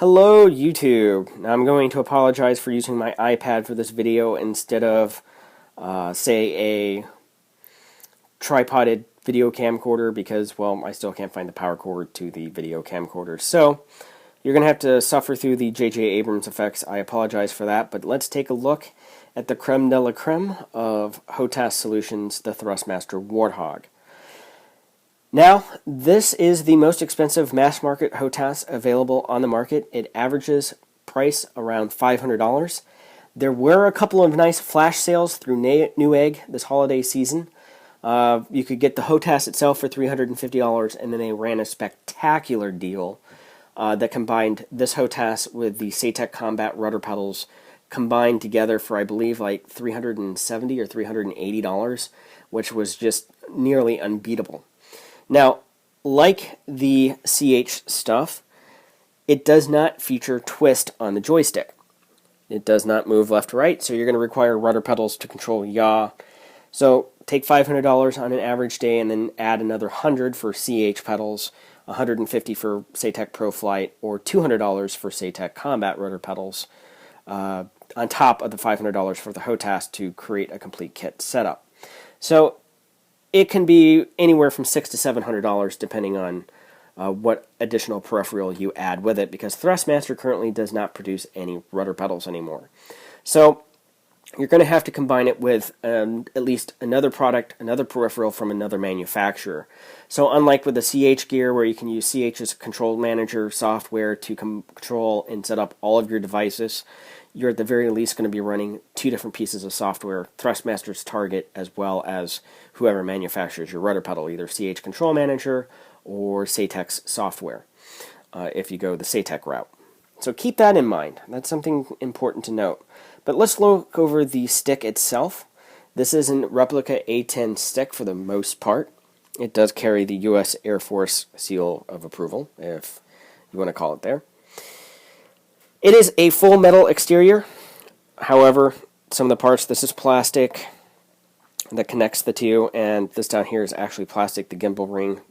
Hello YouTube. Now I'm going to apologize for using my iPad for this video instead of say a tripoded video camcorder because, well, I still can't find the power cord to the video camcorder. So you're going to have to suffer through the J.J. Abrams effects. I apologize for that, but let's take a look at the creme de la creme of HOTAS solutions, the Thrustmaster Warthog. Now, this is the most expensive mass market HOTAS available on the market. It averages price around $500. There were a couple of nice flash sales through Newegg this holiday season. You could get the HOTAS itself for $350, and then they ran a spectacular deal that combined this HOTAS with the SATEC Combat rudder pedals combined together for, I believe, like $370 or $380, which was just nearly unbeatable. Now, like the CH stuff, it does not feature twist on the joystick. It does not move left to right, so you're going to require rudder pedals to control yaw. So take $500 on an average day and then add another $100 for CH pedals, $150 for SATEC Pro Flight, or $200 for SATEC Combat rudder pedals, on top of the $500 for the HOTAS to create a complete kit setup. So it can be anywhere from $600 to $700 depending on what additional peripheral you add with it, because Thrustmaster currently does not produce any rudder pedals anymore. So you're going to have to combine it with at least another product, another peripheral from another manufacturer. So unlike with the CH gear, where you can use CH's control manager software to control and set up all of your devices, you're at the very least going to be running two different pieces of software, Thrustmaster's Target as well as whoever manufactures your rudder pedal, either CH Control Manager or SATEC's software, if you go the SATEC route. So keep that in mind. That's something important to note. But let's look over the stick itself. This is a replica A10 stick for the most part. It does carry the U.S. Air Force seal of approval, if you want to call it there. It is a full metal exterior. However, some of the parts, this is plastic that connects the two, and this down here is actually plastic. The gimbal ring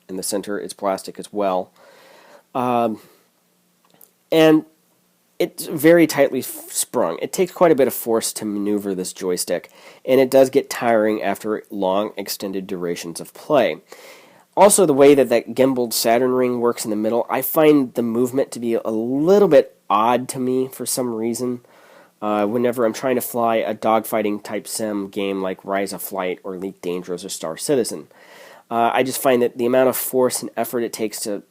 in the center is plastic as well. And it's very tightly sprung. It takes quite a bit of force to maneuver this joystick, and it does get tiring after long, extended durations of play. Also, the way that gimbaled Saturn ring works in the middle, I find the movement to be a little bit odd to me for some reason. Whenever I'm trying to fly a dogfighting type sim game like Rise of Flight or Elite Dangerous or Star Citizen, I just find that the amount of force and effort it takes to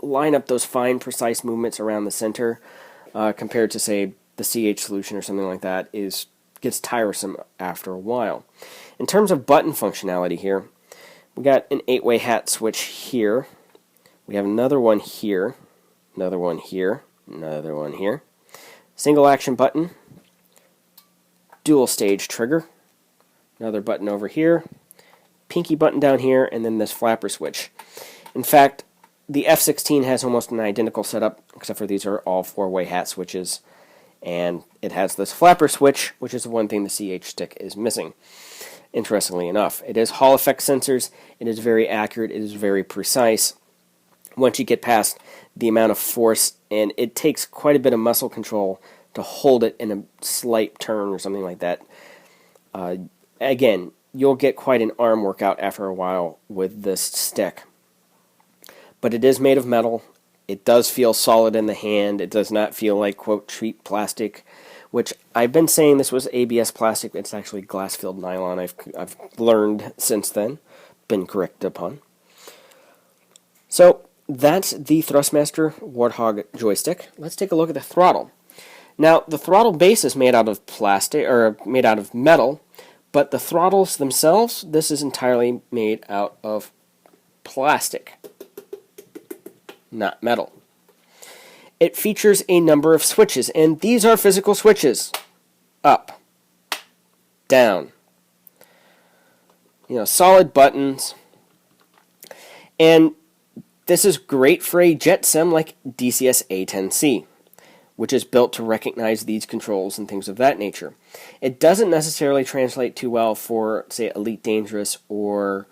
line up those fine, precise movements around the center, compared to, say, the CH solution or something like that, gets tiresome after a while. In terms of button functionality here, we got an 8-way hat switch here. We have another one here, another one here, another one here. Single action button, dual stage trigger, another button over here, pinky button down here, and then this flapper switch. In fact, the F-16 has almost an identical setup, except for these are all 4-way hat switches, and it has this flapper switch, which is the one thing the CH stick is missing. Interestingly enough, it is Hall effect sensors, it is very accurate, it is very precise. Once you get past the amount of force, and it takes quite a bit of muscle control to hold it in a slight turn or something like that. Again, you'll get quite an arm workout after a while with this stick. But it is made of metal. It does feel solid in the hand. It does not feel like, quote, cheap plastic, which I've been saying this was ABS plastic. It's actually glass-filled nylon. I've learned since then, been corrected upon. So that's the Thrustmaster Warthog joystick. Let's take a look at the throttle. Now, the throttle base is made out of plastic, or made out of metal, but the throttles themselves, this is entirely made out of plastic, not metal. It features a number of switches, and these are physical switches. Up, down, solid buttons. And this is great for a jet sim like DCS A10C, which is built to recognize these controls and things of that nature. It doesn't necessarily translate too well for, say, Elite Dangerous or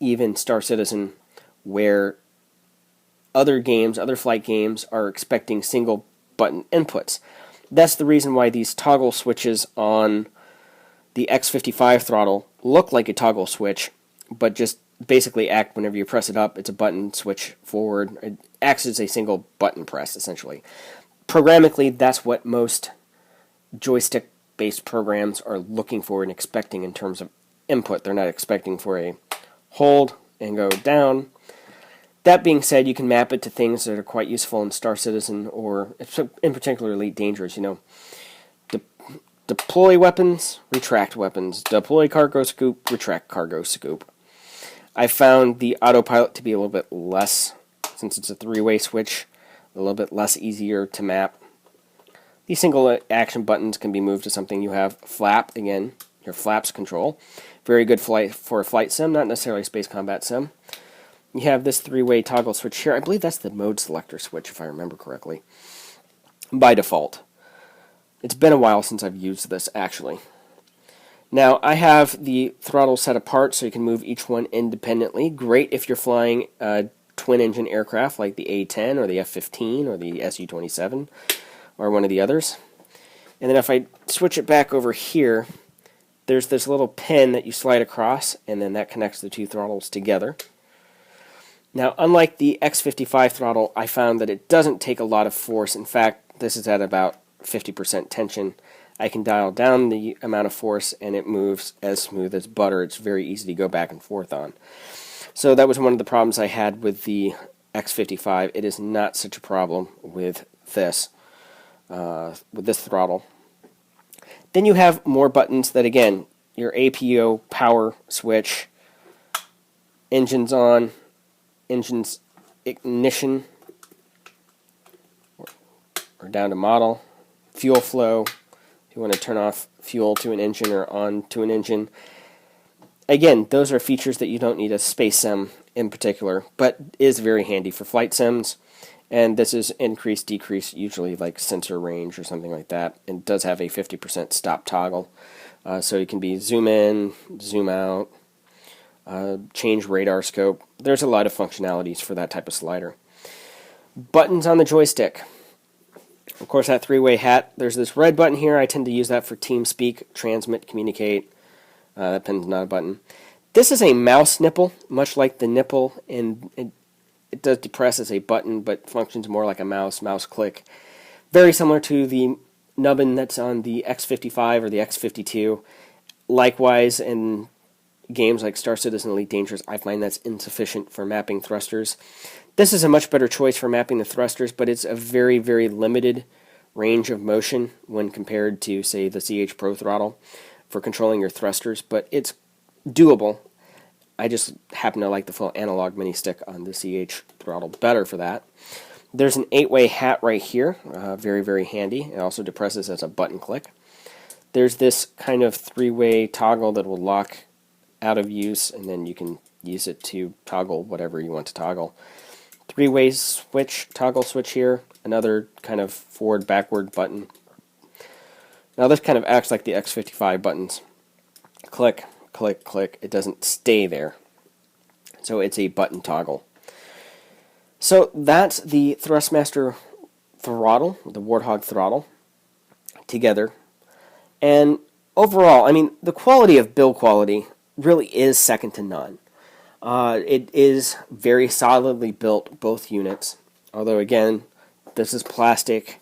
even Star Citizen, where other games, other flight games, are expecting single button inputs. That's the reason why these toggle switches on the X55 throttle look like a toggle switch, but just basically act whenever you press it up. It's a button switch forward. It acts as a single button press, essentially. Programmatically, that's what most joystick-based programs are looking for and expecting in terms of input. They're not expecting for a hold and go down. That being said, you can map it to things that are quite useful in Star Citizen, or in particular Elite Dangerous. Deploy weapons, retract weapons. Deploy cargo scoop, retract cargo scoop. I found the autopilot to be a little bit less, since it's a three-way switch, a little bit less easier to map. These single action buttons can be moved to something. You have flap, again, your flaps control. Very good for a flight sim, not necessarily a space combat sim. You have this three-way toggle switch here. I believe that's the mode selector switch, if I remember correctly, by default. It's been a while since I've used this, actually. Now, I have the throttle set apart so you can move each one independently. Great if you're flying a twin-engine aircraft like the A-10 or the F-15 or the Su-27 or one of the others. And then if I switch it back over here, there's this little pin that you slide across, and then that connects the two throttles together. Now, unlike the X55 throttle, I found that it doesn't take a lot of force. In fact, this is at about 50% tension. I can dial down the amount of force, and it moves as smooth as butter. It's very easy to go back and forth on. So that was one of the problems I had with the X55. It is not such a problem with this throttle. Then you have more buttons that, again, your APO power switch, engines on, engines ignition, or down to model, fuel flow, if you want to turn off fuel to an engine or on to an engine. Again, those are features that you don't need a space sim in particular, but is very handy for flight sims. And this is increase, decrease, usually like sensor range or something like that. It does have a 50% stop toggle, so you can be zoom in, zoom out, change radar scope. There's a lot of functionalities for that type of slider. Buttons on the joystick. Of course, that three-way hat. There's this red button here. I tend to use that for TeamSpeak, transmit, communicate. That pin's not a button. This is a mouse nipple, much like the nipple, and it does depress as a button, but functions more like a mouse click. Very similar to the nubbin that's on the X55 or the X52. Likewise, in games like Star Citizen Elite Dangerous, I find that's insufficient for mapping thrusters. This is a much better choice for mapping the thrusters, but it's a very, very limited range of motion when compared to, say, the CH Pro throttle for controlling your thrusters, but it's doable. I just happen to like the full analog mini stick on the CH throttle better for that. There's an 8-way hat right here, very, very handy. It also depresses as a button click. There's this kind of 3-way toggle that will lock out of use, and then you can use it to toggle whatever you want to toggle. 3-way switch, toggle switch here, another kind of forward-backward button. Now this kind of acts like the X55 buttons. Click, click, click. It doesn't stay there. So it's a button toggle. So that's the Thrustmaster throttle, the Warthog throttle, together. And overall, I mean, the quality of build quality really is second to none. It is very solidly built, both units. Although, again, this is plastic.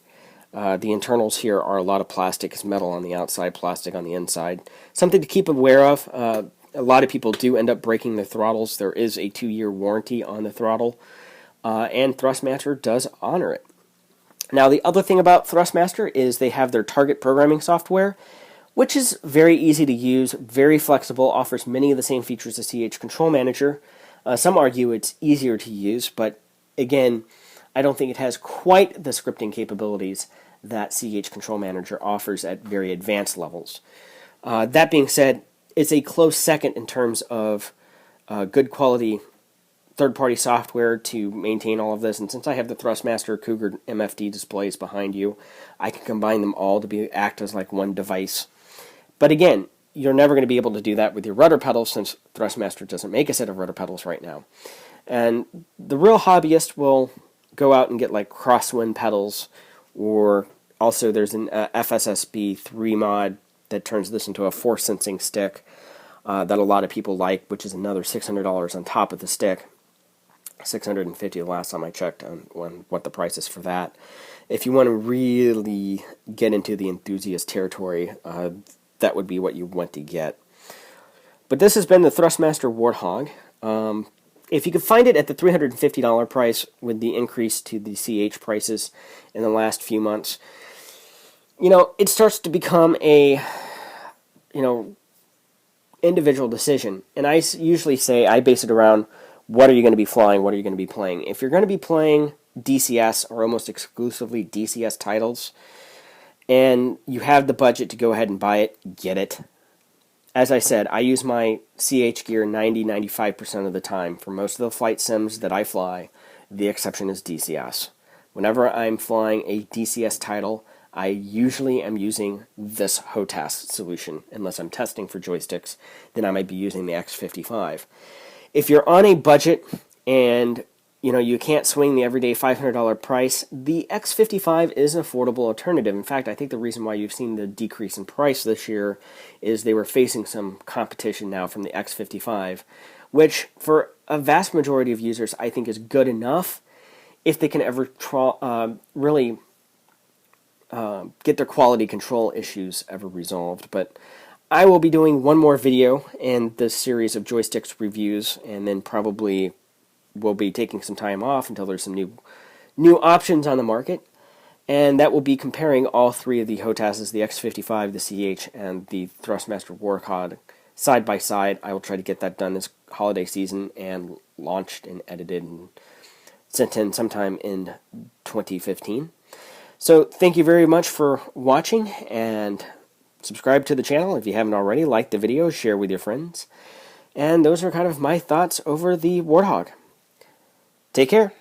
The internals here are a lot of plastic. It's metal on the outside, plastic on the inside. Something to keep aware of. A lot of people do end up breaking their throttles. There is a 2-year warranty on the throttle, and Thrustmaster does honor it. Now, the other thing about Thrustmaster is they have their target programming software, which is very easy to use, very flexible, offers many of the same features as CH Control Manager. Some argue it's easier to use, but again, I don't think it has quite the scripting capabilities that CH Control Manager offers at very advanced levels. That being said, it's a close second in terms of good quality third-party software to maintain all of this, and since I have the Thrustmaster Cougar MFD displays behind you, I can combine them all to act as like one device. But again, you're never going to be able to do that with your rudder pedals, since Thrustmaster doesn't make a set of rudder pedals right now. And the real hobbyist will go out and get like crosswind pedals, or also there's an FSSB 3 mod that turns this into a force sensing stick that a lot of people like, which is another $600 on top of the stick. $650 the last time I checked on what the price is for that. If you want to really get into the enthusiast territory, that would be what you want to get. But this has been the Thrustmaster Warthog. If you could find it at the $350 price with the increase to the CH prices in the last few months, you know, it starts to become a, you know, individual decision. And I usually say I base it around what are you going to be flying, what are you going to be playing. If you're going to be playing DCS or almost exclusively DCS titles, and you have the budget to go ahead and buy it, get it. As I said, I use my CH gear 90-95% of the time. For most of the flight sims that I fly, the exception is DCS. Whenever I'm flying a DCS title, I usually am using this HOTAS solution. Unless I'm testing for joysticks, then I might be using the X55. If you're on a budget and you can't swing the everyday $500 price, the X55 is an affordable alternative. In fact, I think the reason why you've seen the decrease in price this year is they were facing some competition now from the X55, which for a vast majority of users I think is good enough if they can ever really get their quality control issues ever resolved. But I will be doing one more video in this series of joysticks reviews, and then probably we'll be taking some time off until there's some new options on the market, and that will be comparing all three of the HOTASs, the X55, the CH, and the Thrustmaster Warthog side by side. I will try to get that done this holiday season and launched and edited and sent in sometime in 2015. So thank you very much for watching, and subscribe to the channel if you haven't already. Like the video, share with your friends. And those are kind of my thoughts over the Warthog. Take care.